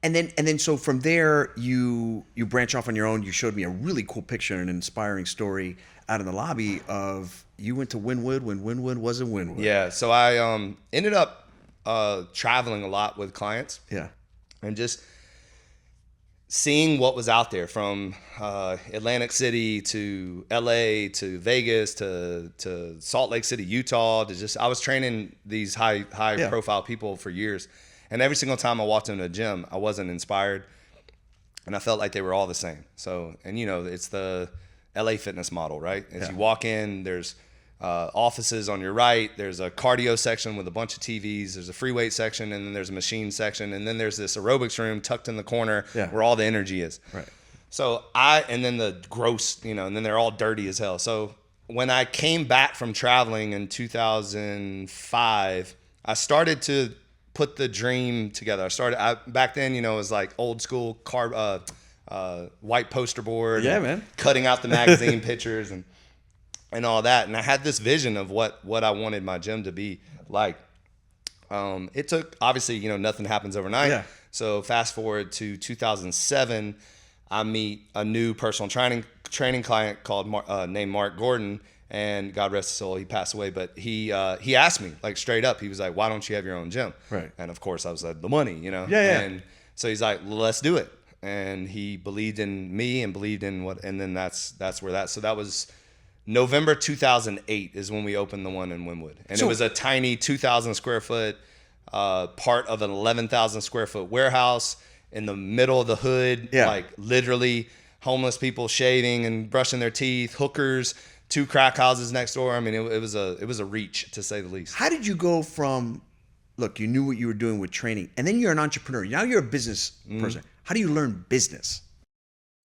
And then so from there you branch off on your own. You showed me a really cool picture and an inspiring story out in the lobby of you went to Wynwood when Wynwood wasn't Wynwood. Yeah. So I ended up traveling a lot with clients. Yeah. And just seeing what was out there from Atlantic City to LA to Vegas to Salt Lake City, Utah. I was training these high profile people for years. And every single time I walked into a gym, I wasn't inspired. And I felt like they were all the same. So, and it's the LA fitness model, right? As you walk in, there's offices on your right. There's a cardio section with a bunch of TVs. There's a free weight section, and then there's a machine section. And then there's this aerobics room tucked in the corner where all the energy is. Right. So and then the gross, and then they're all dirty as hell. So when I came back from traveling in 2005, I started to put the dream together. Back then, it was like old school white poster board. Yeah, man. Cutting out the magazine pictures and all that. And I had this vision of what I wanted my gym to be like. It took, obviously, nothing happens overnight. Yeah. So fast forward to 2007, I meet a new personal training client named Mark Gordon. And God rest his soul, he passed away. But he asked me, like, straight up, he was like, why don't you have your own gym? Right. And of course I was like, the money, Yeah. And so he's like, let's do it. And he believed in me and believed in and then that's where so that was November 2008 is when we opened the one in Wynwood. And it was a tiny 2,000 square foot part of an 11,000 square foot warehouse in the middle of the hood. Yeah. Like literally homeless people shaving and brushing their teeth, hookers, 2 crack houses next door. I mean, it was a reach, to say the least. How did you go from, look, you knew what you were doing with training, and then you're an entrepreneur. Now you're a business person. How do you learn business?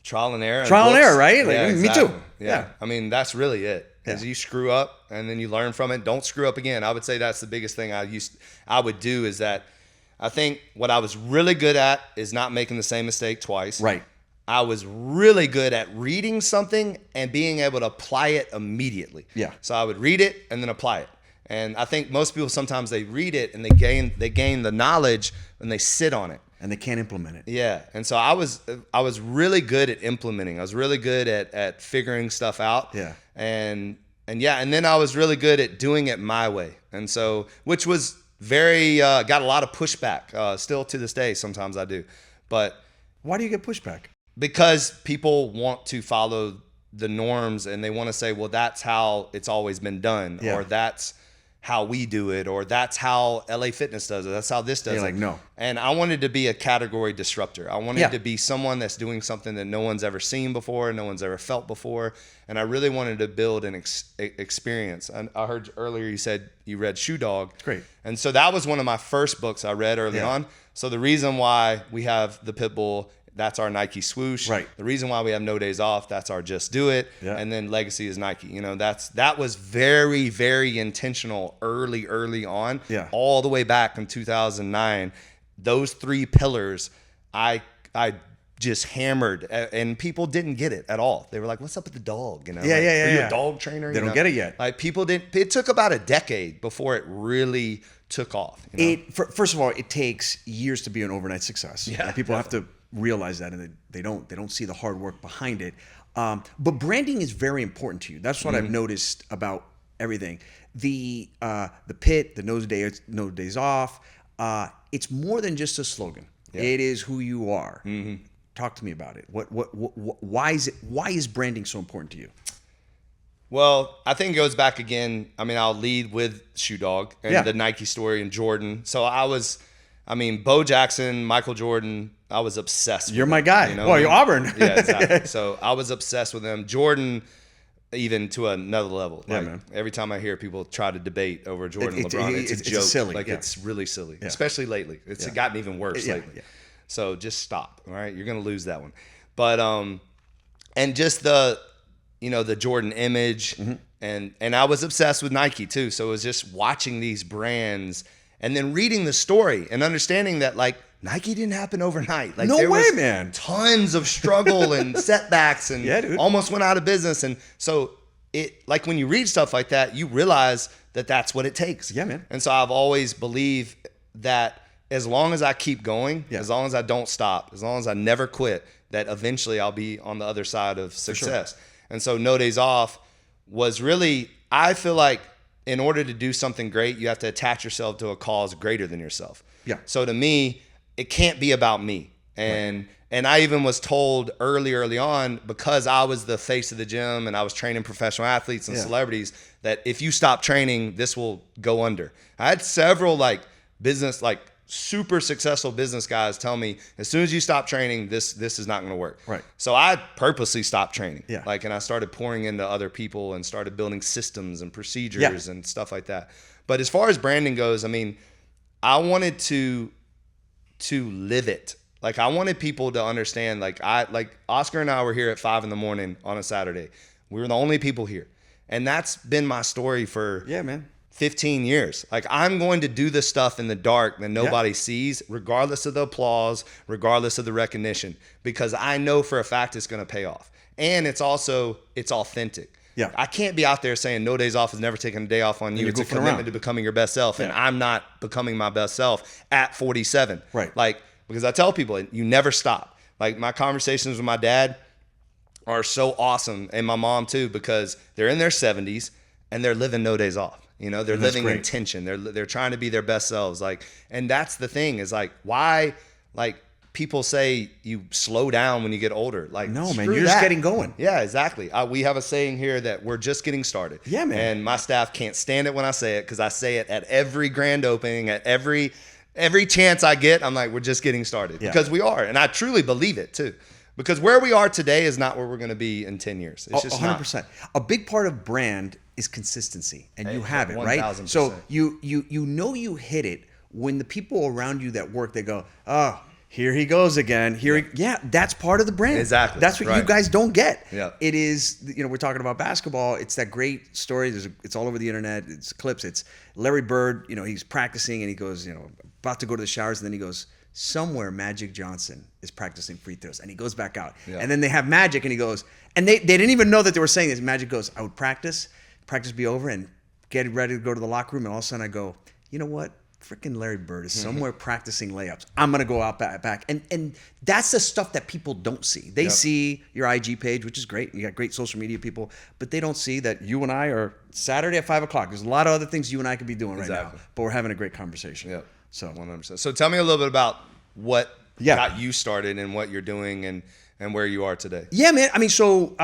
Trial and error. Trial and error, right? Yeah, Me exactly. too. Yeah. I mean, that's really it. Is you screw up and then you learn from it. Don't screw up again. I would say that's the biggest thing I would do is that I think what I was really good at is not making the same mistake twice. Right. I was really good at reading something and being able to apply it immediately. Yeah. So I would read it and then apply it. And I think most people sometimes they read it and they gain the knowledge and they sit on it. And they can't implement it. Yeah. And so I was really good at implementing. I was really good at figuring stuff out. Yeah. And then I was really good at doing it my way. And so, which was very, got a lot of pushback. Still to this day, sometimes I do. But why do you get pushback? Because people want to follow the norms and they want to say, well, that's how it's always been done, or that's how we do it, or that's how LA Fitness does it. That's how this does it. You're like, no. And I wanted to be a category disruptor. I wanted to be someone that's doing something that no one's ever seen before, no one's ever felt before. And I really wanted to build an experience. And I heard earlier you said you read Shoe Dog. Great. And so that was one of my first books I read early on. So the reason why we have the Pitbull, that's our Nike swoosh. Right. The reason why we have No Days Off, that's our Just Do It. Yeah. And then Legacy is Nike. That was very, very intentional early on. Yeah. All the way back in 2009. Those 3 pillars, I just hammered, and people didn't get it at all. They were like, "What's up with the dog?" Are you a dog trainer? They don't get it yet. Like people didn't. It took about a decade before it really took off. First of all, it takes years to be an overnight success. Yeah, and people have to realize that, and they don't see the hard work behind it. But branding is very important to you. That's what I've noticed about everything. The pit, the no days off. It's more than just a slogan. Yeah. It is who you are. Mm-hmm. Talk to me about it. Why is branding so important to you? Well, I think it goes back again. I mean, I'll lead with Shoe Dog and the Nike story and Jordan. So Bo Jackson, Michael Jordan, I was obsessed with You're my guy. Well, you're Auburn. Yeah, exactly. So I was obsessed with them. Jordan, even to another level. Yeah, like, man. Every time I hear people try to debate over Jordan and LeBron, it's a joke. Silly. Like, it's really silly, Yeah. especially lately. It's gotten even worse lately. Yeah. So just stop, all right? You're going to lose that one. But, and just the Jordan image, and I was obsessed with Nike too. So it was just watching these brands and then reading the story and understanding that, like, Nike didn't happen overnight. Like, no there way, was man. Tons of struggle and setbacks and almost went out of business. And so like when you read stuff like that, you realize that that's what it takes. Yeah, man. And so I've always believed that as long as I keep going, Yeah. as long as I don't stop, as long as I never quit, that eventually I'll be on the other side of success. Sure. And so No Days Off was really, I feel like in order to do something great, you have to attach yourself to a cause greater than yourself. Yeah. So to me, it can't be about me. And I even was told early on, because I was the face of the gym and I was training professional athletes and celebrities, that if you stop training, this will go under. I had several super successful business guys tell me, as soon as you stop training, this is not going to work. Right. So I purposely stopped training. Yeah. And I started pouring into other people and started building systems and procedures and stuff like that. But as far as branding goes, I mean, I wanted to live it. I wanted people to understand, Oscar and I were here at 5 a.m. on a Saturday. We were the only people here. And that's been my story for 15 years. I'm going to do the stuff in the dark that nobody sees, regardless of the applause, regardless of the recognition, because I know for a fact it's going to pay off. And it's authentic. Yeah. I can't be out there saying No Days Off is never taking a day off on you. It's a commitment to becoming your best self. And I'm not becoming my best self at 47. Right. Because I tell people, you never stop. My conversations with my dad are so awesome, and my mom too, because they're in their 70s and they're living No Days Off. They're living intention. They're trying to be their best selves. And that's the thing is why people say you slow down when you get older. No, man, you're just getting going. Yeah, exactly. We have a saying here that we're just getting started. Yeah, man. And my staff can't stand it when I say it, because I say it at every grand opening, at every chance I get. I'm like, we're just getting started, because we are. And I truly believe it too, because where we are today is not where we're going to be in 10 years. It's just 100%. not. A big part of brand is consistency, and you have it, 1000%. right? So you you hit it when the people around you that work, they go, oh, here he goes again. That's part of the brand. Exactly. That's what you guys don't get. Yeah. It is, we're talking about basketball. It's that great story. It's all over the internet. It's clips. It's Larry Bird, he's practicing and he goes, about to go to the showers, and then he goes, somewhere Magic Johnson is practicing free throws, and he goes back out. Yeah. And then they have Magic, and he goes, and they didn't even know that they were saying this. Magic goes, I would practice be over and get ready to go to the locker room, and all of a sudden I go, you know what? Freaking Larry Bird is somewhere practicing layups. I'm going to go out back. And that's the stuff that people don't see. They see your IG page, which is great. You got great social media people, but they don't see that you and I are Saturday at 5 o'clock. There's a lot of other things you and I could be doing right now, but we're having a great conversation. Yeah. So 100%. So tell me a little bit about what got you started and what you're doing and where you are today. Yeah, man. I mean, so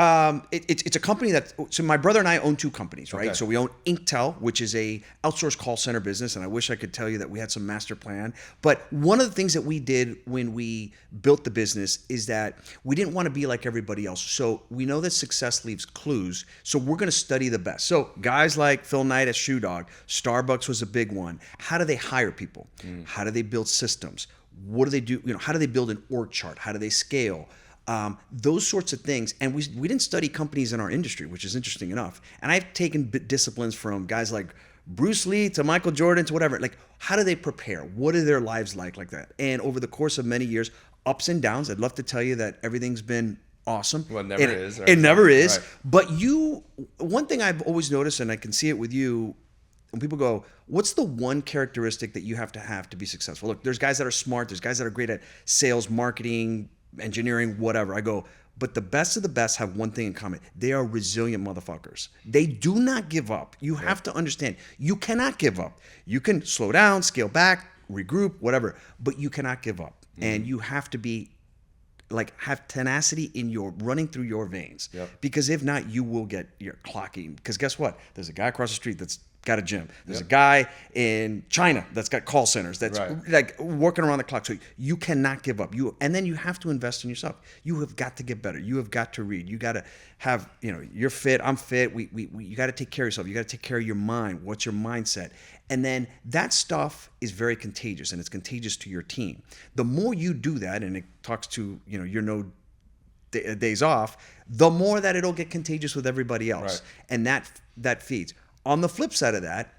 it's a company so my brother and I own two companies, right? Okay. So we own Inktel, which is a outsourced call center business, and I wish I could tell you that we had some master plan. But one of the things that we did when we built the business is that we didn't want to be like everybody else. So we know that success leaves clues. So we're going to study the best. So guys like Phil Knight at Shoe Dog, Starbucks was a big one. How do they hire people? How do they build systems? What do they do? How do they build an org chart? How do they scale? Those sorts of things. And we didn't study companies in our industry, which is interesting enough. And I've taken disciplines from guys like Bruce Lee to Michael Jordan to whatever. How do they prepare? What are their lives like that? And over the course of many years, ups and downs, I'd love to tell you that everything's been awesome. Well, it never is. Right? It never is. Right. But one thing I've always noticed, and I can see it with you, when people go, what's the one characteristic that you have to be successful? Look, there's guys that are smart. There's guys that are great at sales, marketing, engineering, whatever. I go, but the best of the best have one thing in common. They are resilient motherfuckers. They do not give up. You have to understand, you cannot give up. You can slow down, scale back, regroup, whatever, but you cannot give up. And you have to be have tenacity in running through your veins. Because if not, you will get your clocking. Because guess what? There's a guy across the street that's got a gym. There's a guy in China that's got call centers that's working around the clock. So you cannot give up. And then you have to invest in yourself. You have got to get better. You have got to read. You got to have, you're fit, I'm fit. You got to take care of yourself. You got to take care of your mind. What's your mindset? And then that stuff is very contagious, and it's contagious to your team. The more you do that, and it talks to, your no days off, the more that it'll get contagious with everybody else. Right. And that feeds. On the flip side of that,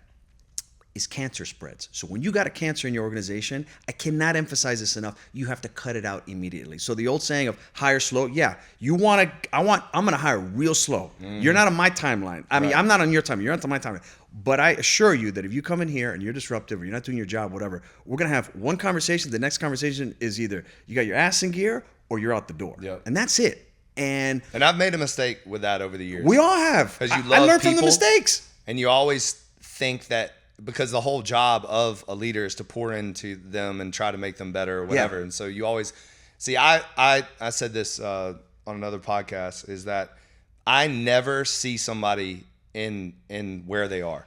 is cancer spreads. So when you got a cancer in your organization, I cannot emphasize this enough. You have to cut it out immediately. So the old saying of hire slow, yeah, I'm going to hire real slow. You're not on my timeline. I mean, I'm not on your timeline. You're not on my timeline. But I assure you that if you come in here and you're disruptive or you're not doing your job, whatever, we're going to have one conversation. The next conversation is either you got your ass in gear or you're out the door. Yep. And that's it. And I've made a mistake with that over the years. we all have. Because you I love learned from the people, mistakes. and you always think that because the whole job of a leader is to pour into them and try to make them better or whatever. Yeah. And so you always see, I said this on another podcast, is that I never see somebody in where they are.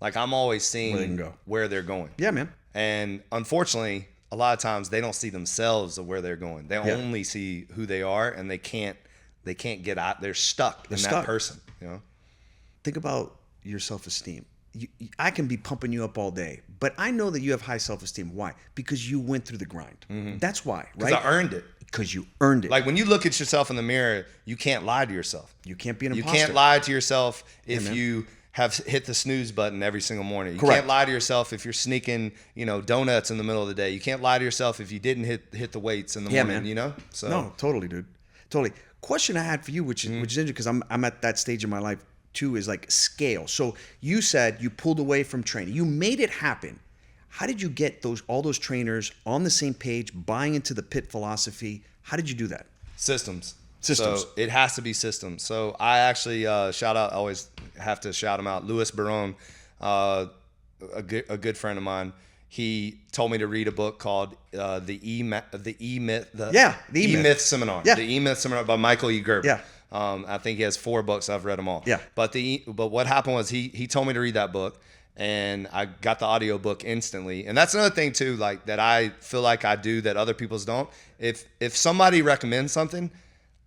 Like I'm always seeing where they're going. Yeah, man. And unfortunately, a lot of times they don't see themselves of where they're going. They only see who they are, and they can't get out. They're stuck in that person. You know. Think about your self-esteem. I can be pumping you up all day, but I know that you have high self-esteem. Why? Because you went through the grind. That's why, right? Because I earned it. Because you earned it. Like when you look at yourself in the mirror, you can't lie to yourself. You can't be an imposter. You can't lie to yourself if you have hit the snooze button every single morning. You can't lie to yourself if you're sneaking, donuts in the middle of the day. You can't lie to yourself if you didn't hit the weights in the morning. Man. So no, totally, dude, totally. Question I had for you, which is interesting because I'm at that stage in my life too, is like scale. So you said you pulled away from training. You made it happen. How did you get all those trainers on the same page, buying into the PIT philosophy? How did you do that? Systems. Systems. So it has to be systems. So I actually always have to shout him out. Louis Barone, a good friend of mine. He told me to read a book called the E-Myth Seminar. Yeah. The E-Myth Seminar by Michael E. Gerber. Yeah. I think he has 4 books. I've read them all. Yeah. But what happened was he told me to read that book, and I got the audiobook instantly. And that's another thing too, like that I feel like I do that other people's don't. If somebody recommends something,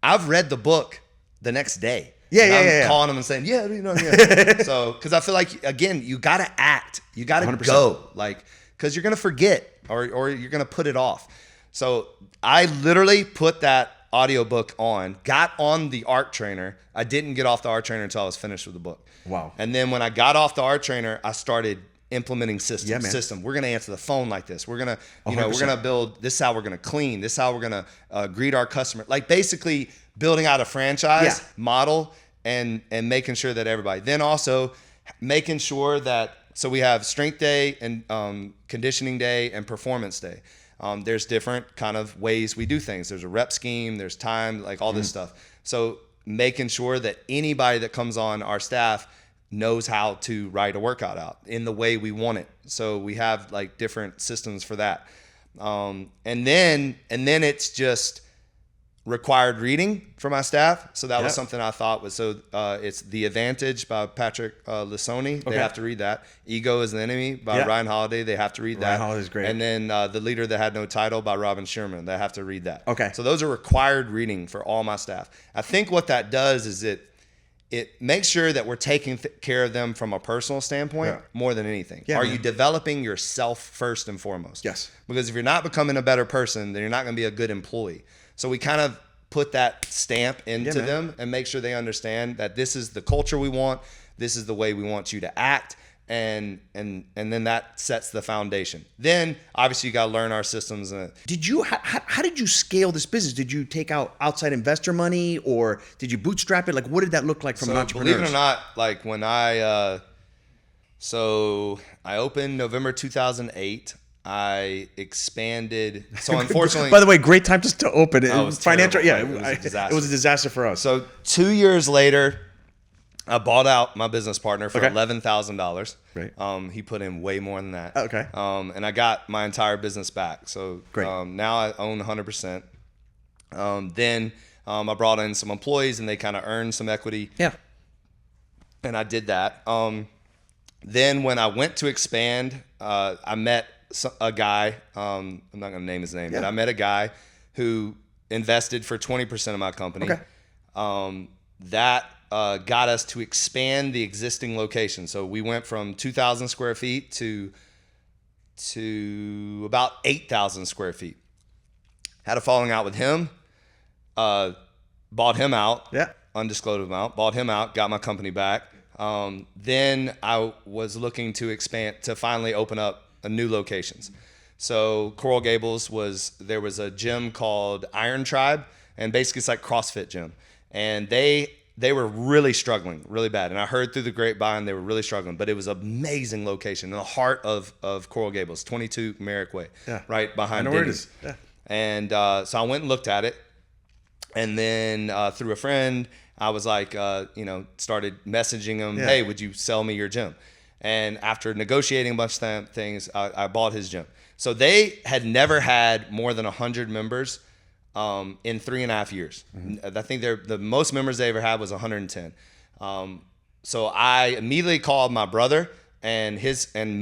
I've read the book the next day. I'm calling them and saying, yeah. So, because I feel like, again, you got to act. You got to go. Like, because you're going to forget or you're going to put it off. So I literally put that audiobook on, got on the art trainer. I didn't get off the art trainer until I was finished with the book. Wow. And then when I got off the art trainer, I started implementing systems. Yeah, man. System. We're going to answer the phone like this. We're going to, we're going to build, this is how we're going to clean. This is how we're going to greet our customer. Like basically building out a franchise model and making sure that everybody, then also making sure that, so we have strength day and conditioning day and performance day. There's different kind of ways we do things. There's a rep scheme, there's time, like all this stuff. So making sure that anybody that comes on our staff knows how to write a workout out in the way we want it. So we have like different systems for that. And then it's just required reading for my staff. So that was something I thought was, it's The Advantage by Patrick Lissoni. They have to read that. Ego is the Enemy by Ryan Holiday. They have to read that. Ryan Holiday's great. And then The Leader That Had No Title by Robin Sherman. They have to read that. Okay. So those are required reading for all my staff. I think what that does is it makes sure that we're taking care of them from a personal standpoint more than anything. Are you developing yourself first and foremost? Yes. Because if you're not becoming a better person, then you're not going to be a good employee. So we kind of put that stamp into them and make sure they understand that this is the culture we want. This is the way we want you to act. And then that sets the foundation. Then obviously you got to learn our systems. How did you scale this business? Did you take out outside investor money or did you bootstrap it? Like, what did that look like from an entrepreneur? Believe it or not, like when I opened November 2008, I expanded. So unfortunately, by the way, great time just to open it. It was financial. terrible. Yeah, It was a disaster for us. So 2 years later, I bought out my business partner for $11,000. Right. He put in way more than that. Okay. And I got my entire business back. So now I own 100%. Then I brought in some employees and they kind of earned some equity. Yeah. And I did that. Then when I went to expand, I met a guy. I'm not going to name his name, but I met a guy who invested for 20% of my company. Okay. That got us to expand the existing location. So we went from 2,000 square feet to about 8,000 square feet. Had a falling out with him. Bought him out. Yeah. Undisclosed amount. Bought him out. Got my company back. Then I was looking to expand, to finally open up a new locations. So Coral Gables there was a gym called Iron Tribe, and basically it's like CrossFit gym. And they were really struggling, really bad. And I heard through the grapevine they were really struggling, but it was an amazing location in the heart of Coral Gables, 22 Merrick Way, right behind Denny's. Yeah. And so I went and looked at it. And then through a friend, I was like, started messaging him, hey, would you sell me your gym? And after negotiating a bunch of things, I bought his gym. So they had never had more than 100 members in 3.5 years. Mm-hmm. I think the most members they ever had was 110. So I immediately called my brother and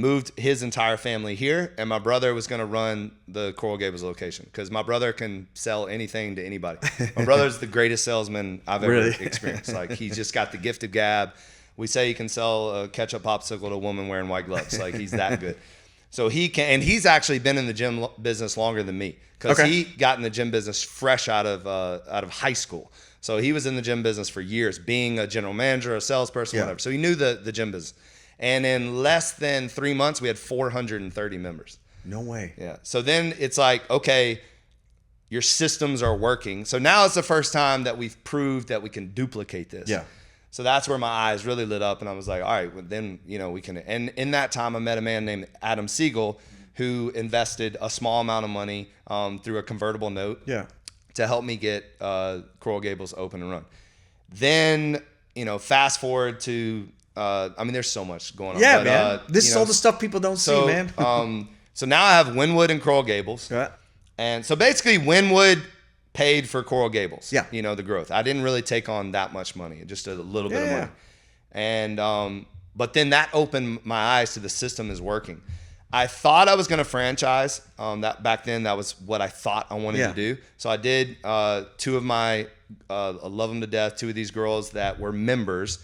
moved his entire family here. And my brother was going to run the Coral Gables location because my brother can sell anything to anybody. My brother's the greatest salesman I've ever experienced. Like, he's just got the gift of gab. We say he can sell a ketchup popsicle to a woman wearing white gloves. Like, he's that good. So he can, and he's actually been in the gym business longer than me because he got in the gym business fresh out of high school. So he was in the gym business for years, being a general manager, a salesperson, whatever. So he knew the gym business. And in less than 3 months, we had 430 members. No way. Yeah. So then it's like, okay, your systems are working. So now it's the first time that we've proved that we can duplicate this. Yeah. So that's where my eyes really lit up, and I was like, all right, well, then, we can. And in that time, I met a man named Adam Siegel who invested a small amount of money through a convertible note to help me get Coral Gables open and run. Then, fast forward to, there's so much going on. Yeah, man. This is all the stuff people don't see, man. So now I have Wynwood and Coral Gables. Yeah. And so basically Wynwood paid for Coral Gables, the growth. I didn't really take on that much money, just a little bit of money. And, but then that opened my eyes to the system is working. I thought I was going to franchise. That back then, that was what I thought I wanted to do. So I did two of my, I love them to death, two of these girls that were members.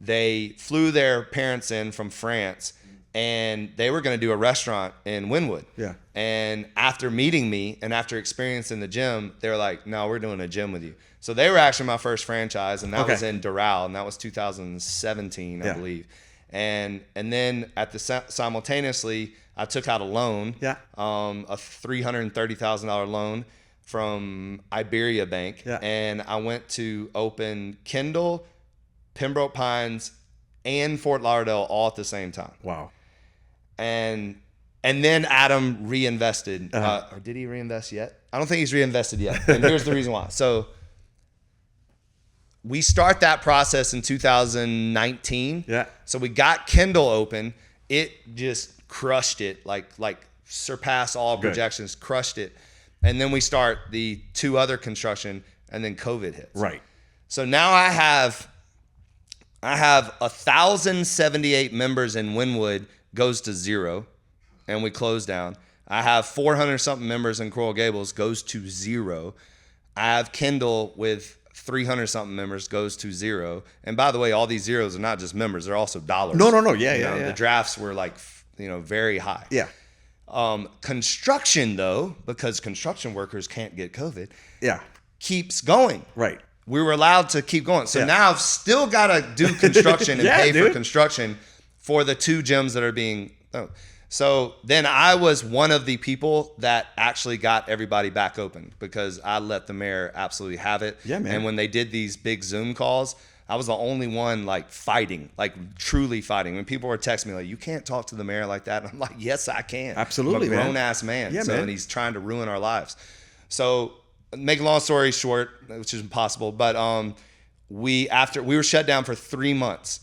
They flew their parents in from France, and they were going to do a restaurant in Wynwood. Yeah. And after meeting me and after experiencing the gym, they were like, no, we're doing a gym with you. So they were actually my first franchise, and that was in Doral, and that was 2017, I believe. And then simultaneously, I took out a loan, a $330,000 loan from Iberia Bank, and I went to open Kendall, Pembroke Pines, and Fort Lauderdale all at the same time. Wow. And then Adam reinvested. Or did he reinvest yet? I don't think he's reinvested yet. And here's the reason why. So we start that process in 2019. Yeah. So we got Kendall open. It just crushed it, like surpassed all projections, crushed it. And then we start the two other construction, and then COVID hits. Right. So now I have 1,078 members in Wynwood, goes to zero, and we close down. I have 400 something members in Coral Gables, goes to zero. I have Kendall with 300 something members, goes to zero. And by the way, all these zeros are not just members; they're also dollars. No. Yeah. The drafts were very high. Yeah. Construction though, because construction workers can't get COVID. Yeah. Keeps going. Right. We were allowed to keep going. So now I've still got to do construction and pay for construction for the two gyms that are being. So then I was one of the people that actually got everybody back open because I let the mayor absolutely have it. Yeah, man. And when they did these big Zoom calls, I was the only one fighting, truly fighting. When people were texting me you can't talk to the mayor like that. And I'm like, yes, I can. Absolutely, I'm a grown-ass man. Yeah, man. And he's trying to ruin our lives. So make a long story short, which is impossible, but we were shut down for 3 monts.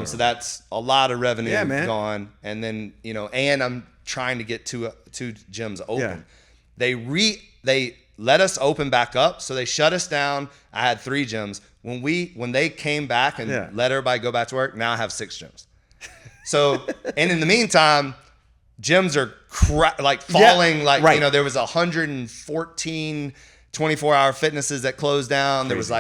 So that's a lot of revenue gone. And then, and I'm trying to get two gyms open. Yeah. They let us open back up. So they shut us down. I had 3 gyms. When they came back and let everybody go back to work, now I have 6 gyms. So, and in the meantime, gyms are falling. There was 114 24-hour fitnesses that closed down. Crazy. There was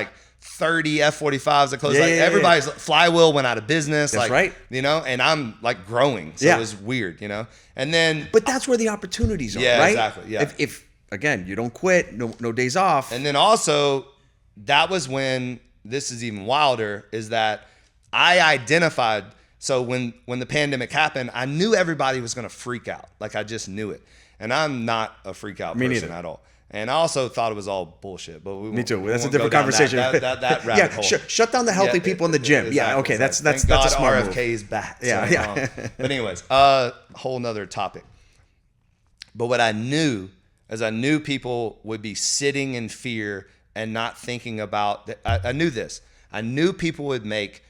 30 F45s that closed. Everybody's Flywheel went out of business. That's right. And I'm growing. So it was weird, And then, but that's where the opportunities are, right? Exactly. Yeah. If again, you don't quit, no days off. And then also, that was when, this is even wilder, is that I identified. So when the pandemic happened, I knew everybody was going to freak out. Like I just knew it. And I'm not a freak out person at all. And I also thought it was all bullshit. But me too. That's a different conversation. That rabbit hole. Shut down the healthy people in the gym. Exactly, yeah, okay. That's Thank a God smart RFK's move. back. Yeah. But anyways, whole nother topic. But what I knew is I knew people would be sitting in fear and not thinking about. I knew this. I knew people would make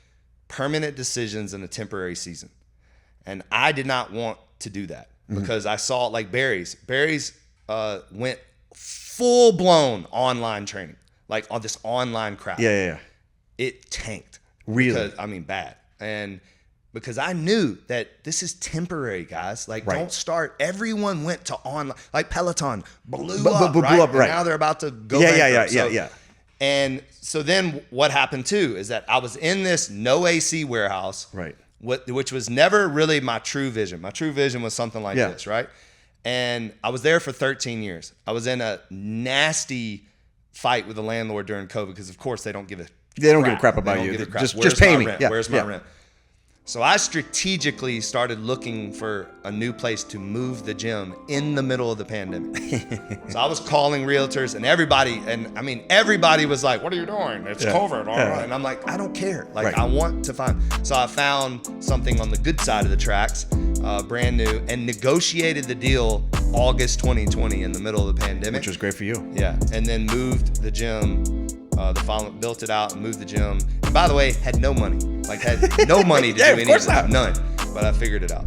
permanent decisions in a temporary season, and I did not want to do that because I saw it like Barry's. Barry's went full blown online training, like on this online crap. Yeah. It tanked. Really? Because, I mean, bad. And because I knew that this is temporary, guys. Like, don't start. Everyone went to online. Like Peloton blew up, right? And now they're about to go bankrupt. Yeah. And so then what happened too is that I was in this no AC warehouse, right? Which was never really my true vision. My true vision was something like this, right? And I was there for 13 years. I was in a nasty fight with the landlord during COVID because, of course, they don't give a crap about you. Just pay me. Where's my rent? So I strategically started looking for a new place to move the gym in the middle of the pandemic. So I was calling realtors and everybody was like, what are you doing? It's COVID. And I'm like, I don't care. I want to find. So I found something on the good side of the tracks, brand new, and negotiated the deal August 2020 in the middle of the pandemic. Which was great for you. Yeah. And then moved the gym. Built it out and moved the gym. And by the way, had no money. Had no money to do any of it. None. But I figured it out.